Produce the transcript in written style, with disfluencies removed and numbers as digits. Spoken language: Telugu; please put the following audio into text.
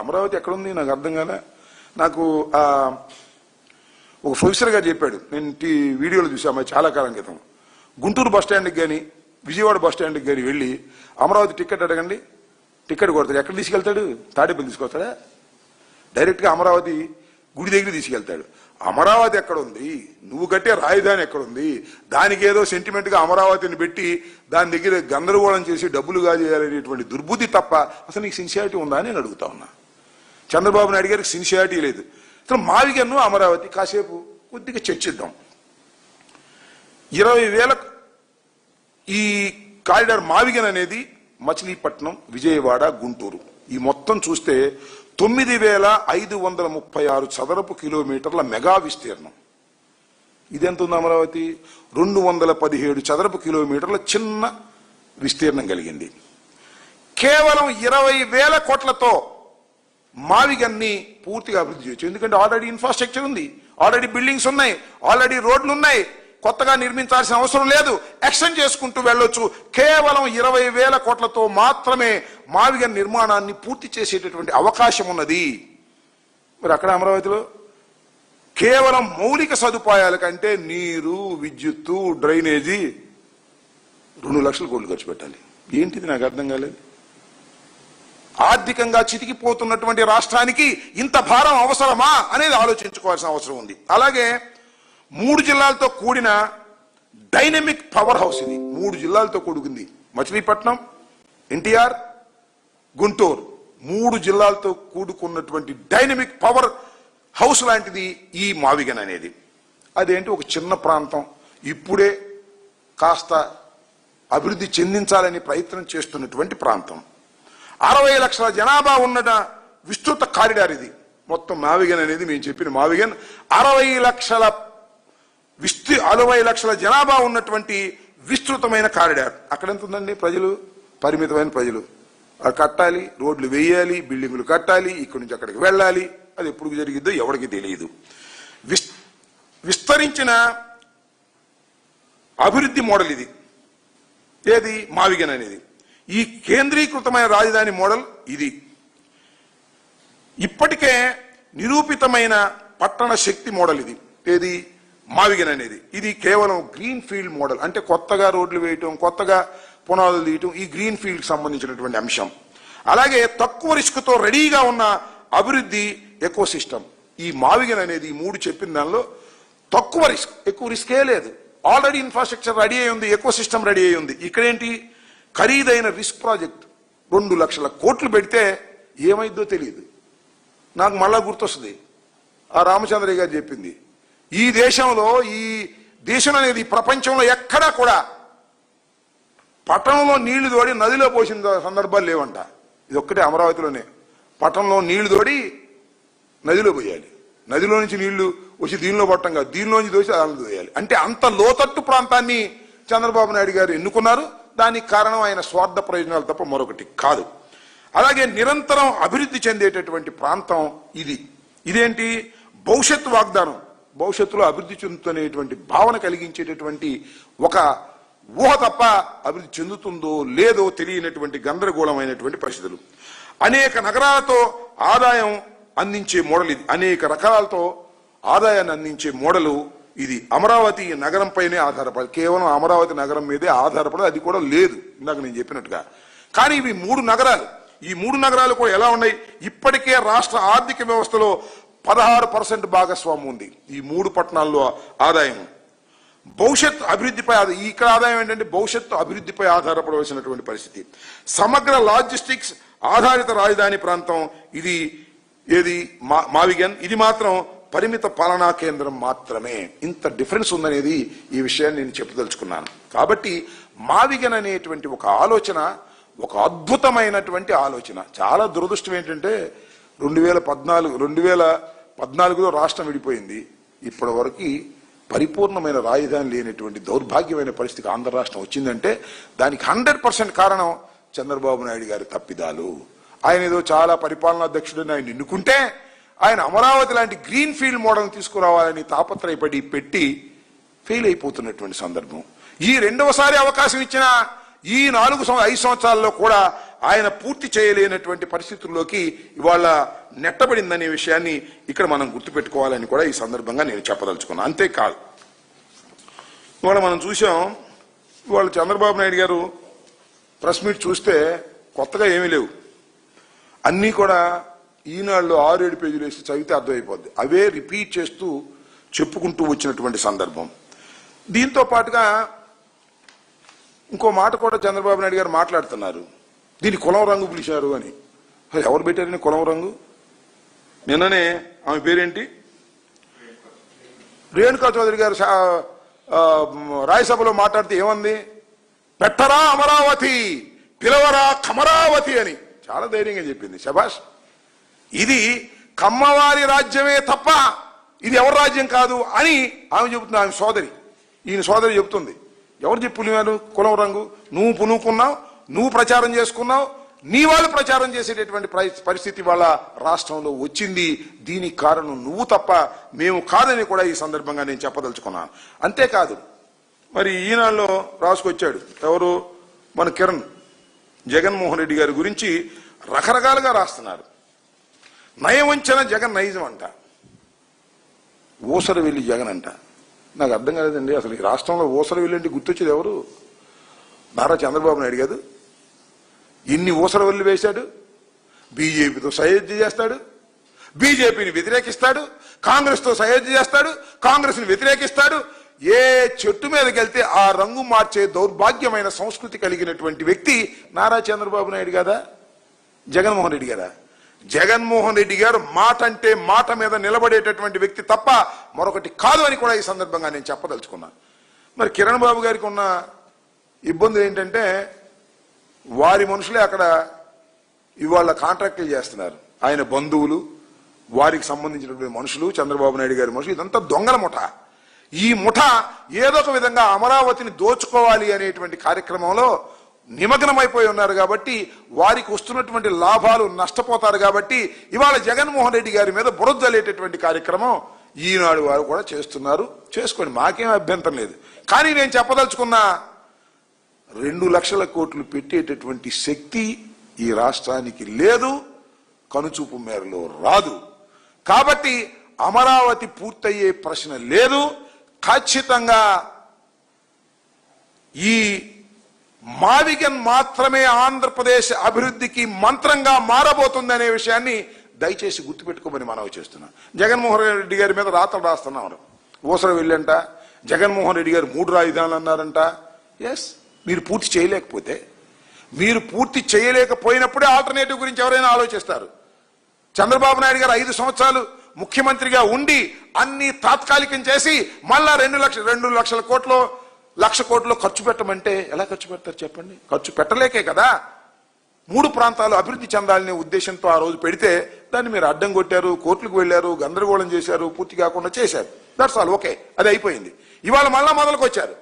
అమరావతి ఎక్కడుంది నాకు అర్థం కాలే. నాకు ఒక ప్రొఫెసర్ గారు చెప్పాడు, నేను వీడియోలో చూసాము చాలా కాలం క్రితం. గుంటూరు బస్ స్టాండ్కి కానీ విజయవాడ బస్ స్టాండ్కి కానీ వెళ్ళి అమరావతి టికెట్ అడగండి, టికెట్ కొడతాడు. ఎక్కడ తీసుకెళ్తాడు? తాడేపల్లి తీసుకొస్తాడా? డైరెక్ట్గా అమరావతి గుడి దగ్గర తీసుకెళ్తాడు. అమరావతి ఎక్కడ ఉంది? నువ్వు కట్టే రాజధాని ఎక్కడుంది? దానికి ఏదో సెంటిమెంట్గా అమరావతిని పెట్టి దాని దగ్గర గందరగోళం చేసి డబ్బులు కాజేయాలనేటువంటి దుర్బుద్ధి తప్ప అసలు నీకు సిన్సియారిటీ ఉందా అని నేను అడుగుతా ఉన్నా. చంద్రబాబు నాయుడు గారికి సిన్సియారిటీ లేదు. అసలు మావిగన్ను అమరావతి కాసేపు కొద్దిగా చర్చిద్దాం. 20,000 ఈ కారిడార్ మావిగన్ అనేది మచిలీపట్నం, విజయవాడ, గుంటూరు ఈ మొత్తం చూస్తే 9,536 చదరపు కిలోమీటర్ల మెగా విస్తీర్ణం. ఇదెంత ఉంది? అమరావతి 217 చదరపు కిలోమీటర్ల చిన్న విస్తీర్ణం కలిగింది. కేవలం 20,000 కోట్లతో మావిగన్ని పూర్తిగా అభివృద్ధి చేయొచ్చు. ఎందుకంటే ఆల్రెడీ ఇన్ఫ్రాస్ట్రక్చర్ ఉంది, ఆల్రెడీ బిల్డింగ్స్ ఉన్నాయి, ఆల్రెడీ రోడ్లు ఉన్నాయి, కొత్తగా నిర్మించాల్సిన అవసరం లేదు, ఎక్స్టెండ్ చేసుకుంటూ వెళ్ళొచ్చు. కేవలం 20,000 కోట్లతో మాత్రమే మావిగన్ నిర్మాణాన్ని పూర్తి చేసేటటువంటి అవకాశం ఉన్నది. మరి అక్కడ అమరావతిలో కేవలం మౌలిక సదుపాయాల కంటే నీరు, విద్యుత్తు, డ్రైనేజీ 2 లక్షల కోట్లు ఖర్చు పెట్టాలి. ఏంటిది నాకు అర్థం కాలేదు. ఆర్థికంగా చితికిపోతున్నటువంటి రాష్ట్రానికి ఇంత భారం అవసరమా అనేది ఆలోచించుకోవాల్సిన అవసరం ఉంది. అలాగే 3 జిల్లాలతో కూడిన డైనమిక్ పవర్ హౌస్ ఇది. 3 జిల్లాలతో కూడుకుంది. మచిలీపట్నం, ఎన్టీఆర్, గుంటూరు 3 జిల్లాలతో కూడుకున్నటువంటి డైనమిక్ పవర్ హౌస్ లాంటిది ఈ మావిగన్ అనేది. అదేంటి, ఒక చిన్న ప్రాంతం ఇప్పుడే కాస్త అభివృద్ధి చెందించాలని ప్రయత్నం చేస్తున్నటువంటి ప్రాంతం. 60 లక్షల జనాభా ఉన్న విస్తృత కారిడార్ ఇది. మొత్తం మావిగన్ అనేది మేము చెప్పిన మావిగన్ 60 లక్షల జనాభా ఉన్నటువంటి విస్తృతమైన కారిడార్. అక్కడ ఎంత ఉందండి? ప్రజలు పరిమితమైన ప్రజలు. అది కట్టాలి, రోడ్లు వేయాలి, బిల్డింగులు కట్టాలి, ఇక్కడి నుంచి అక్కడికి వెళ్ళాలి. అది ఎప్పుడు జరిగిద్దో ఎవరికి తెలియదు. విస్తరించిన అభివృద్ధి మోడల్ ఇది. ఏది? మావిగన్ అనేది. ఈ కేంద్రీకృతమైన రాజధాని మోడల్ ఇది. ఇప్పటికే నిరూపితమైన పట్టణ శక్తి మోడల్ ఇది. ఏది? మావిగన్ అనేది. ఇది కేవలం గ్రీన్ ఫీల్డ్ మోడల్. అంటే కొత్తగా రోడ్లు వేయటం, కొత్తగా పునాదులు తీయటం, ఈ గ్రీన్ ఫీల్డ్ సంబంధించినటువంటి అంశం. అలాగే తక్కువ రిస్క్తో రెడీగా ఉన్న అభివృద్ధి ఎకో సిస్టమ్. ఈ మావిగన్ అనేది ఈ 3 చెప్పిన దానిలో తక్కువ రిస్క్, ఎక్కువ రిస్కే లేదు. ఆల్రెడీ ఇన్ఫ్రాస్ట్రక్చర్ రెడీ అయి ఉంది, ఎకో సిస్టమ్ రెడీ అయి ఉంది. ఇక్కడేంటి? ఖరీదైన రిస్క్ ప్రాజెక్ట్ 2 లక్షల కోట్లు పెడితే ఏమైందో తెలియదు. నాకు మళ్ళా గుర్తొస్తుంది ఆ రామచంద్రయ్య గారు చెప్పింది. ఈ దేశం అనేది ప్రపంచంలో ఎక్కడా కూడా పట్టణంలో నీళ్లు తోడి నదిలో పోసిన సందర్భాలు లేవంట. ఇది ఒక్కటే అమరావతిలోనే. పట్టణంలో నీళ్లు తోడి నదిలో పోయాలి, నదిలో నుంచి నీళ్లు వచ్చి దీనిలో పట్టం కాదు, దీనిలోంచి దోసి దానిలో తోయాలి. అంటే అంత లోతట్టు ప్రాంతాన్ని చంద్రబాబు నాయుడు గారు ఎన్నుకున్నారు. దానికి కారణం ఆయన స్వార్థ ప్రయోజనాలు తప్ప మరొకటి కాదు. అలాగే నిరంతరం అభివృద్ధి చెందేటటువంటి ప్రాంతం ఇది. ఇదేంటి? భవిష్యత్తు వాగ్దానం. భవిష్యత్తులో అభివృద్ధి చెందుతునేటువంటి భావన కలిగించేటటువంటి ఒక ఊహ తప్ప అభివృద్ధి చెందుతుందో లేదో తెలియనటువంటి గందరగోళమైనటువంటి పరిస్థితులు. అనేక నగరాలతో ఆదాయం అందించే మోడల్ ఇది. అనేక రకాలతో ఆదాయాన్ని అందించే మోడలు ఇది. అమరావతి నగరంపైనే ఆధారపడి, కేవలం అమరావతి నగరం మీదే ఆధారపడి, అది కూడా లేదు ఇందాక నేను చెప్పినట్టుగా. కానీ ఇవి 3 నగరాలు. ఈ 3 నగరాలు కూడా ఎలా ఉన్నాయి? ఇప్పటికే రాష్ట్ర ఆర్థిక వ్యవస్థలో 16% భాగస్వామ్యం ఉంది ఈ 3 పట్టణాల్లో ఆదాయం. భవిష్యత్ అభివృద్ధిపై ఇక్కడ ఆదాయం ఏంటంటే భవిష్యత్తు అభివృద్ధిపై ఆధారపడవలసినటువంటి పరిస్థితి. సమగ్ర లాజిస్టిక్స్ ఆధారిత రాజధాని ప్రాంతం ఇది. ఏది? మావిగన్. ఇది మాత్రం పరిమిత పాలనా కేంద్రం మాత్రమే. ఇంత డిఫరెన్స్ ఉందనేది ఈ విషయాన్ని నేను చెప్పదలుచుకున్నాను. కాబట్టి మావిగన్ అనేటువంటి ఒక ఆలోచన ఒక అద్భుతమైనటువంటి ఆలోచన. చాలా దురదృష్టం ఏంటంటే 2014లో రాష్ట్రం విడిపోయింది. ఇప్పటి వరకు పరిపూర్ణమైన రాజధాని లేనటువంటి దౌర్భాగ్యమైన పరిస్థితికి ఆంధ్ర రాష్ట్రం వచ్చిందంటే దానికి 100% కారణం చంద్రబాబు నాయుడు గారి తప్పిదాలు. ఆయన ఏదో చాలా పరిపాలనాధ్యక్షుడిని ఆయన ఎన్నుకుంటే ఆయన అమరావతి లాంటి గ్రీన్ ఫీల్డ్ మోడల్ తీసుకురావాలని తాపత్రయపడి పెట్టి ఫెయిల్ అయిపోతున్నటువంటి సందర్భం. ఈ రెండవసారి అవకాశం ఇచ్చిన ఈ 5 సంవత్సరాల్లో కూడా ఆయన పూర్తి చేయలేనటువంటి పరిస్థితుల్లోకి ఇవాళ నెట్టబడిందనే విషయాన్ని ఇక్కడ మనం గుర్తుపెట్టుకోవాలని కూడా ఈ సందర్భంగా నేను చెప్పదలుచుకున్నాను. అంతేకాదు, ఇవాళ మనం చూసాం, ఇవాళ చంద్రబాబు నాయుడు గారు ప్రెస్ మీట్ చూస్తే కొత్తగా ఏమీ లేవు, అన్నీ కూడా ఈనాడులో 6-7 పేజీలు వేసి చదివితే అర్థమైపోద్ది. అవే రిపీట్ చేస్తూ చెప్పుకుంటూ వచ్చినటువంటి సందర్భం. దీంతో పాటుగా ఇంకో మాట కూడా చంద్రబాబు నాయుడు గారు మాట్లాడుతున్నారు, దీన్ని కులం రంగు పిలిచారు అని. ఎవరు పెట్టారని కులం రంగు? నిన్ననే ఆమె పేరేంటి, రేణుకా చౌదరి గారు రాజ్యసభలో మాట్లాడితే ఏమంది? పెట్టరా అమరావతి, పిలవరా కమరావతి అని చాలా ధైర్యంగా చెప్పింది. శభాష్. ఇది కమ్మవారి రాజ్యమే తప్ప ఇది ఎవరి రాజ్యం కాదు అని ఆమె చెబుతుంది. ఆమె సోదరి, ఈయన సోదరి చెబుతుంది. ఎవరు చెప్పుకున్నారు కులం రంగు? నువ్వు పునుకున్నావు, నువ్వు ప్రచారం చేసుకున్నావు, నీ వాళ్ళు ప్రచారం చేసేటటువంటి పరిస్థితి వాళ్ళ రాష్ట్రంలో వచ్చింది. దీనికి కారణం నువ్వు తప్ప మేము కాదని కూడా ఈ సందర్భంగా నేను చెప్పదలుచుకున్నాను. అంతేకాదు, మరి ఈనాడులో రాసుకొచ్చాడు ఎవరు, మన కిరణ్, జగన్మోహన్ రెడ్డి గారి గురించి రకరకాలుగా రాస్తున్నారు. నయవంచన జగన్ నైజం అంట, ఊసర వెళ్ళి జగన్ అంట. నాకు అర్థం కాలేదండి, అసలు ఈ రాష్ట్రంలో ఊసర వెళ్ళి అంటే గుర్తొచ్చేది ఎవరు? నారా చంద్రబాబు నాయుడు కాదు. ఇన్ని ఊసర వెళ్ళి వేశాడు, బీజేపీతో సయోధ్య చేస్తాడు, బీజేపీని వ్యతిరేకిస్తాడు, కాంగ్రెస్తో సయోధ్య చేస్తాడు, కాంగ్రెస్ని వ్యతిరేకిస్తాడు. ఏ చెట్టు మీదకి వెళ్తే ఆ రంగు మార్చే దౌర్భాగ్యమైన సంస్కృతి కలిగినటువంటి వ్యక్తి నారా చంద్రబాబు నాయుడు కదా, జగన్మోహన్ రెడ్డి గారా? జగన్మోహన్ రెడ్డి గారు మాట అంటే మాట మీద నిలబడేటటువంటి వ్యక్తి తప్ప మరొకటి కాదు అని కూడా ఈ సందర్భంగా నేను చెప్పదలుచుకున్నాను. మరి కిరణ్ బాబు గారికి ఉన్న ఇబ్బంది ఏంటంటే, వారి మనుషులే అక్కడ ఇవాళ కాంట్రాక్టులు చేస్తున్నారు. ఆయన బంధువులు, వారికి సంబంధించినటువంటి మనుషులు, చంద్రబాబు నాయుడు గారి మనుషులు, ఇదంతా దొంగల ముఠ. ఈ ముఠ ఏదో ఒక విధంగా అమరావతిని దోచుకోవాలి అనేటువంటి కార్యక్రమంలో నిమగ్నమైపోయి ఉన్నారు. కాబట్టి వారికి వస్తున్నటువంటి లాభాలు నష్టపోతారు. కాబట్టి ఇవాళ జగన్మోహన్ రెడ్డి గారి మీద బురదలేటటువంటి కార్యక్రమం ఈనాడు వారు కూడా చేస్తున్నారు. చేసుకోండి, మాకేం అభ్యంతరం లేదు. కానీ నేను చెప్పదలుచుకున్న 2 లక్షల కోట్లు పెట్టేటటువంటి శక్తి ఈ రాష్ట్రానికి లేదు, కనుచూపు మేరలో రాదు. కాబట్టి అమరావతి పూర్తయ్యే ప్రశ్న లేదు. ఖచ్చితంగా ఈ మావిగన్ మాత్రమే ఆంధ్రప్రదేశ్ అభివృద్ధికి మంత్రంగా మారబోతుంది అనే విషయాన్ని దయచేసి గుర్తుపెట్టుకోమని మనవి చేస్తున్నా. జగన్మోహన్ రెడ్డి గారి మీద రాతలు రాస్తున్నారు. ఊసర వెళ్ళంట, జగన్మోహన్ రెడ్డి గారు 3 రాజధానులు అన్నారంట. ఎస్, మీరు పూర్తి చేయలేకపోయినప్పుడే ఆల్టర్నేటివ్ గురించి ఎవరైనా ఆలోచిస్తారు. చంద్రబాబు నాయుడు గారు 5 సంవత్సరాలు ముఖ్యమంత్రిగా ఉండి అన్ని తాత్కాలికం చేసి మళ్ళా 2 లక్షల కోట్లు 1,00,000 కోట్లు ఖర్చు పెట్టమంటే ఎలా ఖర్చు పెడతారు చెప్పండి? ఖర్చు పెట్టలేకే కదా 3 ప్రాంతాలు అభివృద్ధి చెందాలనే ఉద్దేశంతో ఆ రోజు పెడితే దాన్ని మీరు అడ్డం కొట్టారు, కోర్టులకు వెళ్లారు, గందరగోళం చేశారు, పూర్తి కాకుండా చేశారు. That's all. ఓకే, అది అయిపోయింది. ఇవాళ మళ్ళా మొదలుకొచ్చారు.